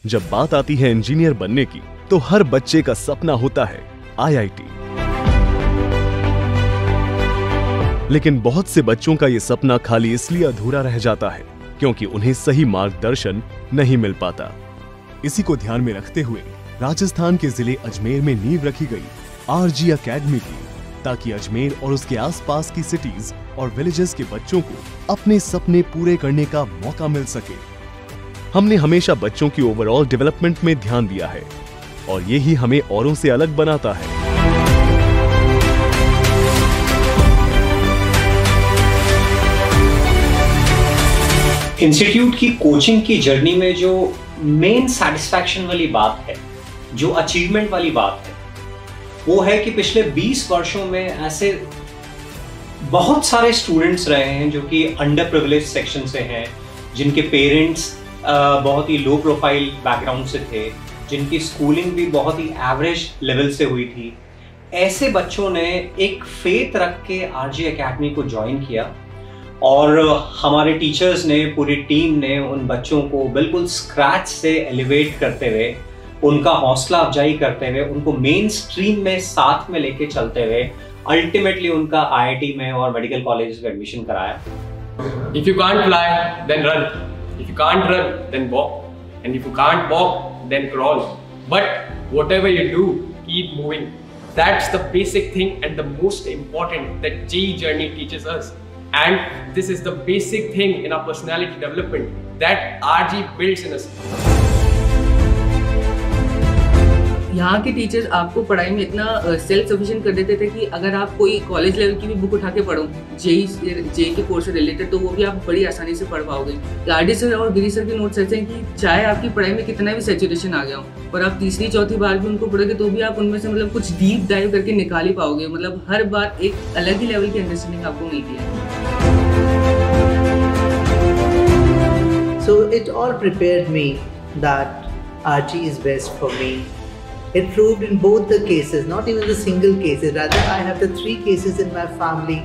जब बात आती है इंजीनियर बनने की, तो हर बच्चे का सपना होता है आईआईटी। लेकिन बहुत से बच्चों का ये सपना खाली इसलिए अधूरा रह जाता है क्योंकि उन्हें सही मार्गदर्शन नहीं मिल पाता। इसी को ध्यान में रखते हुए राजस्थान के जिले अजमेर में नींव रखी गई आरजी एकेडमी की, ताकि अजमेर और उसके आसपास की सिटीज और विलेजेस के बच्चों को अपने सपने पूरे करने का मौका मिल सके। हमने हमेशा बच्चों की ओवरऑल डेवलपमेंट में ध्यान दिया है और यही हमें औरों से अलग बनाता है। इंस्टीट्यूट की कोचिंग की जर्नी में जो मेन सेटिस्फैक्शन वाली बात है, जो अचीवमेंट वाली बात है, वो है कि पिछले 20 वर्षों में ऐसे बहुत सारे स्टूडेंट्स रहे हैं जो कि अंडर प्रिविलेज सेक्शन से हैं, जिनके पेरेंट्स बहुत ही लो प्रोफाइल बैकग्राउंड से थे, जिनकी स्कूलिंग भी बहुत ही एवरेज लेवल से हुई थी। ऐसे बच्चों ने एक फेथ रख के आरजी एकेडमी को ज्वाइन किया और हमारे टीचर्स ने, पूरी टीम ने उन बच्चों को बिल्कुल स्क्रैच से एलिवेट करते हुए, उनका हौसला अफजाई करते हुए, उनको मेन स्ट्रीम में साथ में लेके चलते हुए अल्टीमेटली उनका आईआईटी में और मेडिकल कॉलेज में एडमिशन कराया। If you can't fly, then run. If you can't run, then walk. And if you can't walk, then crawl. But whatever you do, keep moving. That's the basic thing and the most important that JEE journey teaches us. And this is the basic thing in our personality development that RG builds in us. यहाँ के teachers आपको पढ़ाई में इतना self sufficient कर देते थे कि अगर आप कोई कॉलेज लेवल की भी बुक उठा के पढ़ो जेई के कोर्स से रिलेटेड, तो वो भी आप बड़ी आसानी से पढ़ पाओगे। आरडी सर और गिरी सर के नोट्स ऐसे हैं कि चाहे आपकी पढ़ाई में कितना भी सैचुरेशन आ गया हो, और आप तीसरी चौथी बार भी उनको पढ़ोगे तो भी आप उनमें से मतलब कुछ डीप डाइव करके निकाल ही पाओगे। मतलब हर बार एक अलग ही लेवल की अंडरस्टैंडिंग आपको मिलती है। So it all prepared me that RG is best for me. It proved in both the cases, not even the single cases. Rather, I have the 3 cases in my family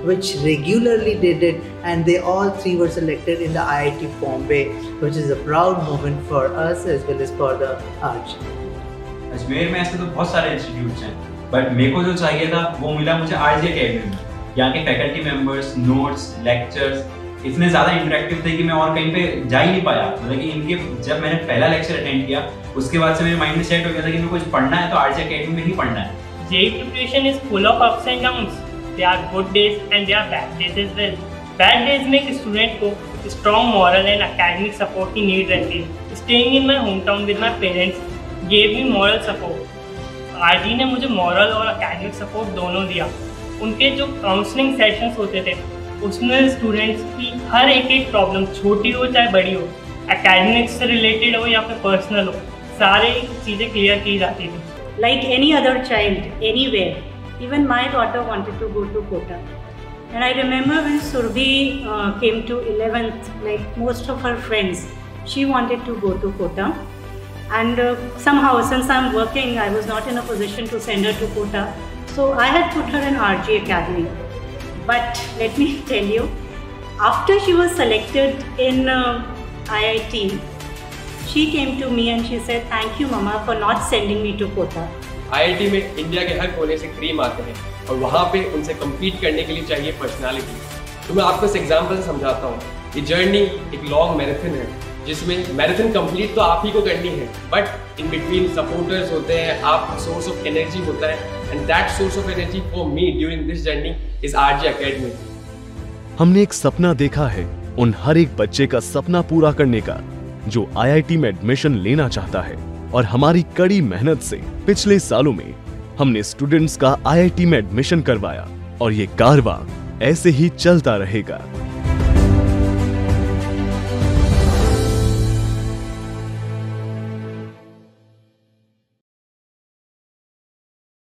which regularly did it, and they all 3 were selected in the IIT Bombay, which is a proud moment for us as well as for the RG. Ajmer में ऐसे तो बहुत सारे institutes हैं, but मेरे को जो चाहिए था वो मिला मुझे आरजी एकेडमी में। यहाँ के फैकल्टी मेंबर्स, नोट्स, लेक्चर्स इतने ज़्यादा इंटरेक्टिव थे कि मैं और कहीं पे जा ही नहीं पाया। मतलब कि इनके जब मैंने पहला लेक्चर अटेंड किया, उसके बाद से मेरे माइंड में सेट हो गया था कि मुझे कुछ पढ़ना है तो आरजी एकेडमी में ही पढ़ना है। JEE preparation is full of ups and downs. There are good days and there are bad days as well. Bad days में एक स्टूडेंट को strong moral and academic support की नीड रहती है। Staying in my hometown with my parents gave me moral support. RG ने मुझे moral और academic support दोनों दिया। उनके जो काउंसलिंग सेशंस होते थे उसमें स्टूडेंट्स की हर एक प्रॉब्लम, छोटी हो चाहे बड़ी हो, एकेडमिक्स से रिलेटेड हो या फिर पर्सनल हो, सारे चीज़ें क्लियर की जाती थी। Like any other child, anywhere, even my daughter wanted to go to Kota. And I remember when Surbhi came to 11th, like most of her friends, she wanted to go to Kota. And somehow, since I'm working, I was not in a position to send her to Kota. So I had put her in RG Academy. But let me tell you, after she was selected in IIT, she came to me and she said, "Thank you, Mama, for not sending me to Kota." IIT में India के हर कोने से dream आते हैं और वहाँ पे उनसे कम्पीट करने के लिए चाहिए पर्सनालिटी। तो मैं आपको इस एग्जाम्पल से समझाता हूँ। ये जर्नी एक लॉन्ग मैराथन है, जिसमें मैराथन कंप्लीट तो आप ही को करनी है, बट इन बिटवीन सपोर्टर्स होते हैं, आपका सोर्स ऑफ एनर्जी होता है, and that source of energy for me during this journey is RG academy. हमने एक सपना देखा है उन हर एक बच्चे का सपना पूरा करने का जो आईआईटी में एडमिशन लेना चाहता है, और हमारी कड़ी मेहनत से पिछले सालों में हमने स्टूडेंट्स का आईआईटी में एडमिशन करवाया और ये कारवां ऐसे ही चलता रहेगा।